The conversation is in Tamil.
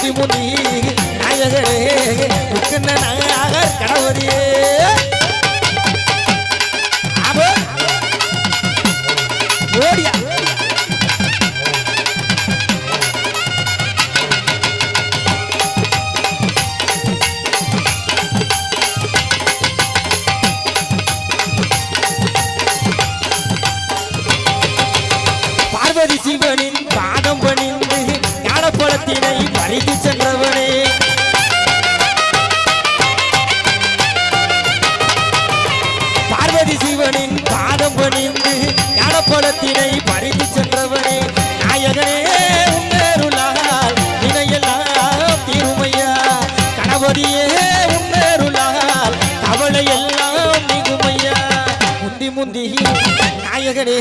முந்தி முந்தி நாயகரே நாகர் கடவுளியே ஓடியா பார்வதி சிவனின் பாதம் பணிந்து ஞானப்பழத்தினை பறித்து சென்றவனே பார்வதி சிவனின் பாதம் பணிந்து ஞானப்பழத்தினை பறித்து சென்றவனே நாயகனே உன்னருளால் வினையெல்லாம் தீருமையா கணவதியே உன்னருளால் கவலை எல்லாம் நீங்குமையா முந்தி முந்தி நாயகனே